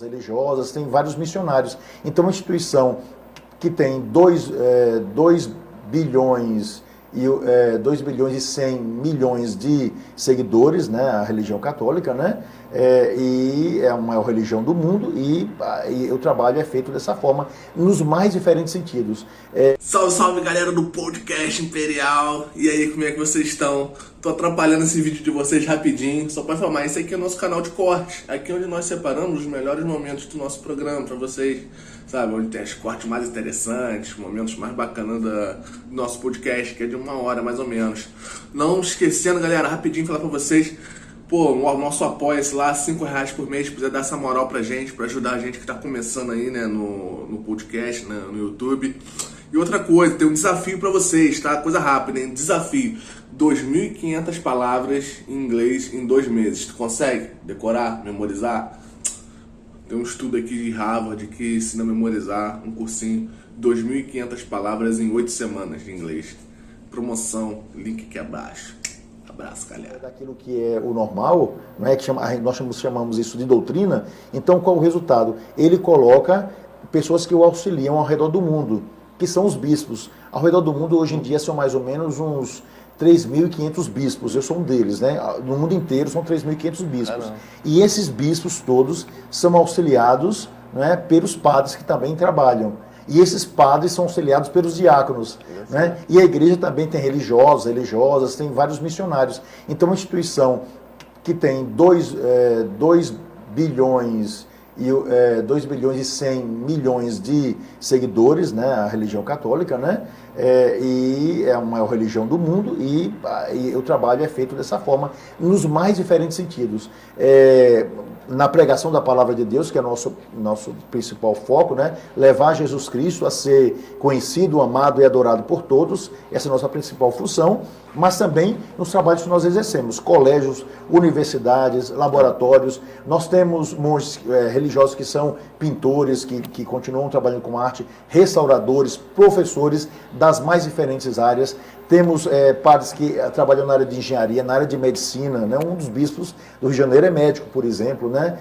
religiosas, tem vários missionários. Então, uma instituição que tem 2 bilhões e 2 bilhões e 100 milhões de seguidores, né, a religião católica, né, e é a maior religião do mundo e o trabalho é feito dessa forma, nos mais diferentes sentidos. Salve, salve galera do Podcast Imperial, e aí, como é que vocês estão? Tô atrapalhando esse vídeo de vocês rapidinho, só para informar, esse aqui é o nosso canal de corte, aqui é onde nós separamos os melhores momentos do nosso programa para vocês, sabe, onde tem os cortes mais interessantes, momentos mais bacanas do nosso podcast, que é de 1 hora mais ou menos. Não esquecendo, galera, rapidinho falar para vocês, pô, o nosso apoia-se lá, R$5 por mês, se quiser dar essa moral pra gente, pra ajudar a gente que tá começando aí, né, no podcast, né, no YouTube. E outra coisa, tem um desafio pra vocês, tá? Coisa rápida, hein? Desafio. 2.500 palavras em inglês em 2 meses. Tu consegue decorar, memorizar? Tem um estudo aqui de Harvard que ensina a memorizar um cursinho, 2.500 palavras em 8 semanas de inglês. Promoção, link aqui abaixo. Abraço, galera. Daquilo que é o normal, né, que nós chamamos isso de doutrina. Então, qual o resultado? Ele coloca pessoas que o auxiliam ao redor do mundo, que são os bispos. Ao redor do mundo, hoje em dia, são mais ou menos uns 3.500 bispos, eu sou um deles, né? No mundo inteiro são 3.500 bispos. E esses bispos todos são auxiliados, né, pelos padres que também trabalham. E esses padres são auxiliados pelos diáconos, né? E a igreja também tem religiosas, tem vários missionários. Então, uma instituição que tem 2 bilhões e 2 bilhões e 100 milhões de seguidores, né, a religião católica, né, e é a maior religião do mundo e o trabalho é feito dessa forma, nos mais diferentes sentidos. Na pregação da palavra de Deus, que é nosso principal foco, né, levar Jesus Cristo a ser conhecido, amado e adorado por todos, essa é a nossa principal função, mas também nos trabalhos que nós exercemos, colégios, universidades, laboratórios. Nós temos monges religiosos que são pintores, que continuam trabalhando com arte, restauradores, professores das mais diferentes áreas. Temos padres que trabalham na área de engenharia, na área de medicina, né? Um dos bispos do Rio de Janeiro é médico, por exemplo, né?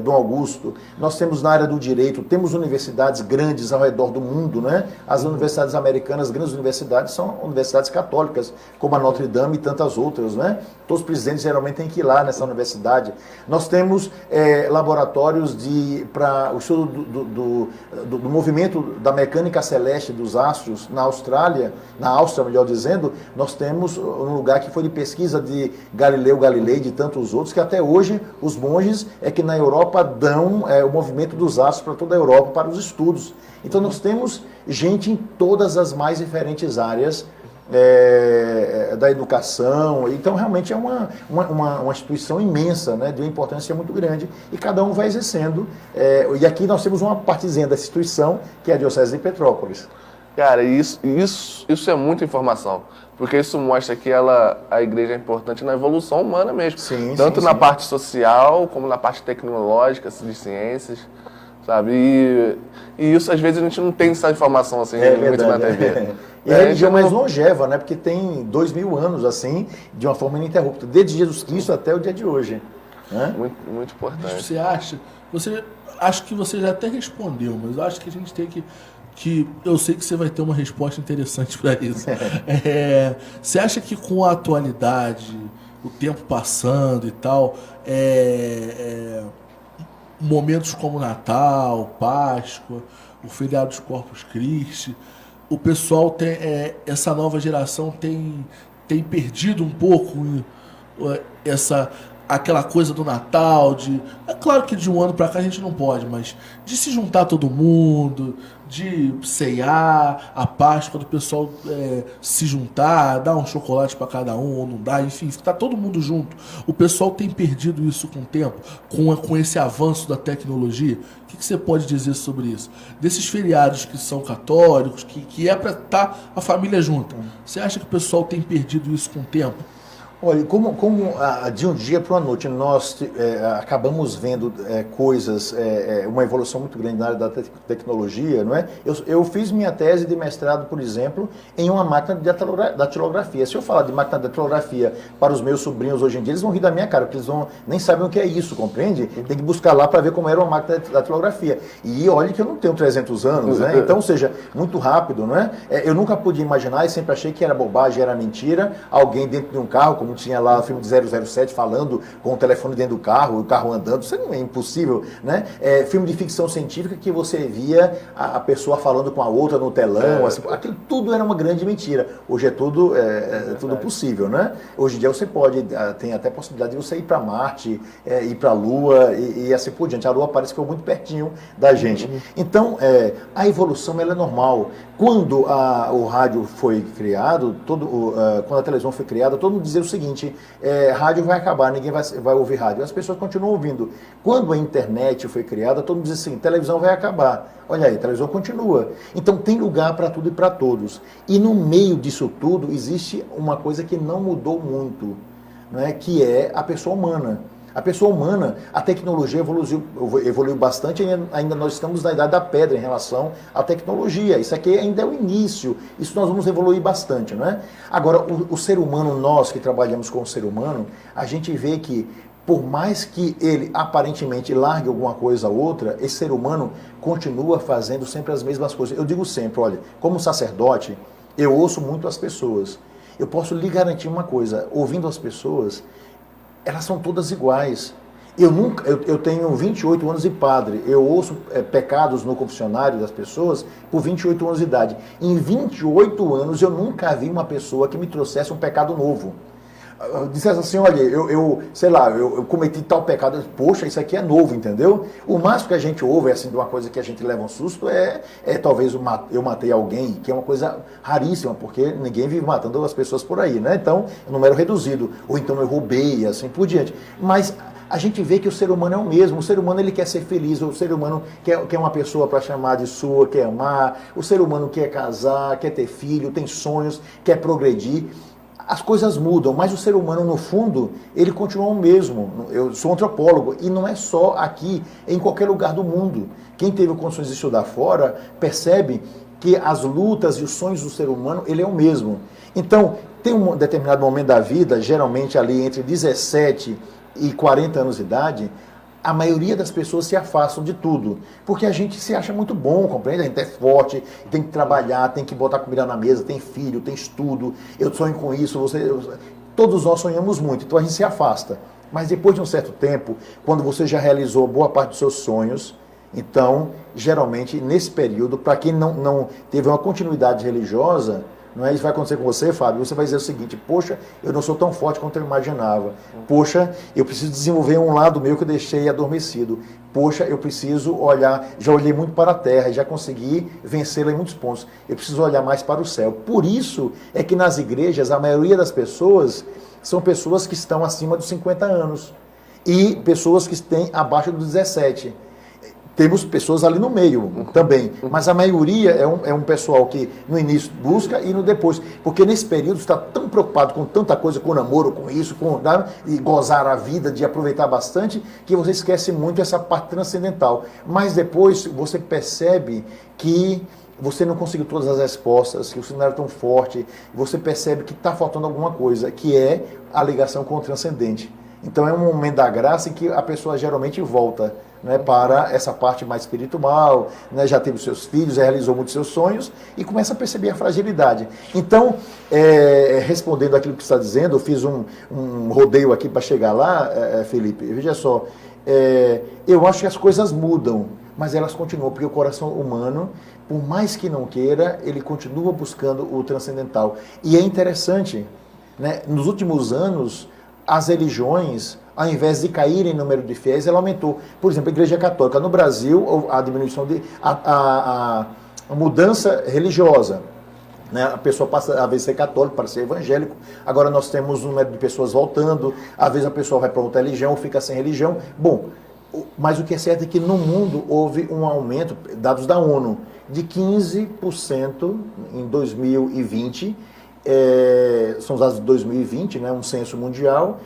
Dom Augusto. Nós temos na área do direito, temos universidades grandes ao redor do mundo, né? As universidades americanas, grandes universidades, são universidades católicas, como a Notre Dame e tantas outras, né? Todos os presidentes geralmente têm que ir lá nessa universidade. Nós temos laboratórios para o estudo do movimento da mecânica celeste dos astros na Áustria, melhor dizendo. Nós temos um lugar que foi de pesquisa de Galileu Galilei e de tantos outros, que até hoje os monges que na Europa dão o movimento dos astros para toda a Europa, para os estudos. Então nós temos gente em todas as mais diferentes áreas da educação. Então realmente é uma instituição imensa, né, de uma importância muito grande, e cada um vai exercendo. E aqui nós temos uma partezinha dessa instituição, que é a Diocese de Petrópolis. Cara, isso é muita informação, porque isso mostra que a igreja é importante na evolução humana mesmo, tanto na parte social como na parte tecnológica, de ciências, sabe? E isso às vezes a gente não tem essa informação assim muito na TV. E a religião mais longeva, né? Porque tem 2.000 anos assim, de uma forma ininterrupta, desde Jesus Cristo até o dia de hoje, né? Muito importante. Você acho que você já até respondeu, mas eu acho que a gente tem que eu sei que você vai ter uma resposta interessante para isso. Você acha que com a atualidade, o tempo passando e tal, momentos como Natal, Páscoa, o feriado dos Corpus Christi, o pessoal essa nova geração tem perdido um pouco aquela coisa do Natal, é claro que de um ano para cá a gente não pode, mas de se juntar todo mundo, de ceiar, a Páscoa do pessoal se juntar, dar um chocolate para cada um, ou não dá, enfim, ficar todo mundo junto. O pessoal tem perdido isso com o tempo, com esse avanço da tecnologia. O que você pode dizer sobre isso? Desses feriados que são católicos, que é para estar a família junta. Você acha que o pessoal tem perdido isso com o tempo? Olha, como de um dia para a noite nós acabamos vendo coisas, uma evolução muito grande na área da tecnologia, não é? Eu fiz minha tese de mestrado, por exemplo, em uma máquina de datilografia. Se eu falar de máquina de datilografia para os meus sobrinhos hoje em dia, eles vão rir da minha cara, porque eles nem sabem o que é isso, compreende? Tem que buscar lá para ver como era uma máquina de datilografia. E olha que eu não tenho 300 anos, né? Então, ou seja, muito rápido, não é? Eu nunca podia imaginar e sempre achei que era bobagem, era mentira, alguém dentro de um carro, como tinha lá o filme de 007 falando com o telefone dentro do carro, o carro andando, isso não é impossível, né? Filme de ficção científica que você via a pessoa falando com a outra no telão, assim, aquilo tudo era uma grande mentira. Hoje é tudo possível, né? Hoje em dia você tem até a possibilidade de você ir para Marte, ir para a Lua e assim por diante. A Lua parece que ficou muito pertinho da gente. Então, a evolução ela é normal. Quando o rádio foi criado, quando a televisão foi criada, todo mundo dizia o seguinte, rádio vai acabar, ninguém vai ouvir rádio. As pessoas continuam ouvindo. Quando a internet foi criada, todo mundo diz assim, televisão vai acabar. Olha aí, a televisão continua. Então tem lugar para tudo e para todos. E no meio disso tudo existe uma coisa que não mudou muito, né, que é a pessoa humana. A pessoa humana, a tecnologia evoluiu bastante, ainda nós estamos na idade da pedra em relação à tecnologia. Isso aqui ainda é o início, isso nós vamos evoluir bastante, não é? Agora, o ser humano, nós que trabalhamos com o ser humano, a gente vê que, por mais que ele aparentemente largue alguma coisa ou outra, esse ser humano continua fazendo sempre as mesmas coisas. Eu digo sempre, olha, como sacerdote, eu ouço muito as pessoas. Eu posso lhe garantir uma coisa, ouvindo as pessoas, elas são todas iguais. Eu tenho 28 anos de padre, eu ouço pecados no confessionário das pessoas por 28 anos de idade. Em 28 anos eu nunca vi uma pessoa que me trouxesse um pecado novo. Dissesse assim, olha, eu cometi tal pecado, poxa, isso aqui é novo, entendeu? O máximo que a gente ouve, assim, de uma coisa que a gente leva um susto talvez eu matei alguém, que é uma coisa raríssima, porque ninguém vive matando as pessoas por aí, né? Então, é um número reduzido, ou então eu roubei, assim por diante. Mas a gente vê que o ser humano é o mesmo, o ser humano ele quer ser feliz, o ser humano quer uma pessoa para chamar de sua, quer amar, o ser humano quer casar, quer ter filho, tem sonhos, quer progredir. As coisas mudam, mas o ser humano, no fundo, ele continua o mesmo. Eu sou antropólogo e não é só aqui, é em qualquer lugar do mundo. Quem teve condições de estudar fora percebe que as lutas e os sonhos do ser humano, ele é o mesmo. Então, tem um determinado momento da vida, geralmente ali entre 17 e 40 anos de idade, a maioria das pessoas se afastam de tudo, porque a gente se acha muito bom, compreende? A gente é forte, tem que trabalhar, tem que botar comida na mesa, tem filho, tem estudo, eu sonho com isso, todos nós sonhamos muito, então a gente se afasta. Mas depois de um certo tempo, quando você já realizou boa parte dos seus sonhos, então, geralmente, nesse período, para quem não teve uma continuidade religiosa, não é isso que vai acontecer com você, Fábio? Você vai dizer o seguinte, poxa, eu não sou tão forte quanto eu imaginava. Poxa, eu preciso desenvolver um lado meu que eu deixei adormecido. Poxa, eu preciso olhar, já olhei muito para a terra e já consegui vencê-la em muitos pontos. Eu preciso olhar mais para o céu. Por isso é que nas igrejas, a maioria das pessoas são pessoas que estão acima dos 50 anos e pessoas que têm abaixo dos 17. Temos pessoas ali no meio também, mas a maioria é um pessoal que no início busca e no depois, porque nesse período está tão preocupado com tanta coisa, com o namoro, com isso, e gozar a vida, de aproveitar bastante, que você esquece muito essa parte transcendental. Mas depois você percebe que você não conseguiu todas as respostas, que você não era tão forte, você percebe que está faltando alguma coisa, que é a ligação com o transcendente. Então é um momento da graça em que a pessoa geralmente volta, né, para essa parte mais espiritual, né, já teve os seus filhos, já realizou muitos seus sonhos e começa a perceber a fragilidade. Então, respondendo aquilo que você está dizendo, eu fiz um rodeio aqui para chegar lá, Felipe, veja só, eu acho que as coisas mudam, mas elas continuam, porque o coração humano, por mais que não queira, ele continua buscando o transcendental. E é interessante, né, nos últimos anos, as religiões, ao invés de caírem em número de fiéis, ela aumentou. Por exemplo, a Igreja Católica. No Brasil, a diminuição a mudança religiosa. Né? A pessoa passa a vez ser católico para ser evangélico. Agora nós temos um número de pessoas voltando. Às vezes a pessoa vai para outra religião, fica sem religião. Bom, mas o que é certo é que no mundo houve um aumento, dados da ONU, de 15% em 2020, são os dados de 2020, né, um censo mundial,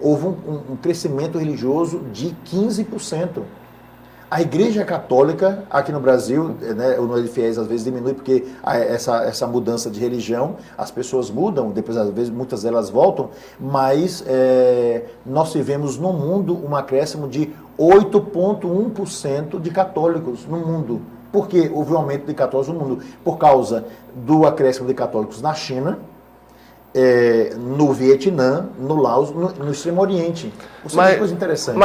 houve um crescimento religioso de 15%. A Igreja Católica, aqui no Brasil, né, o número de fiéis às vezes diminui porque essa mudança de religião, as pessoas mudam, depois às vezes muitas delas voltam, mas nós tivemos no mundo um acréscimo de 8,1% de católicos no mundo. Por que houve um aumento de católicos no mundo? Por causa do acréscimo de católicos na China, no Vietnã, no Laos, no Extremo Oriente. Ou seja, uma coisa interessante.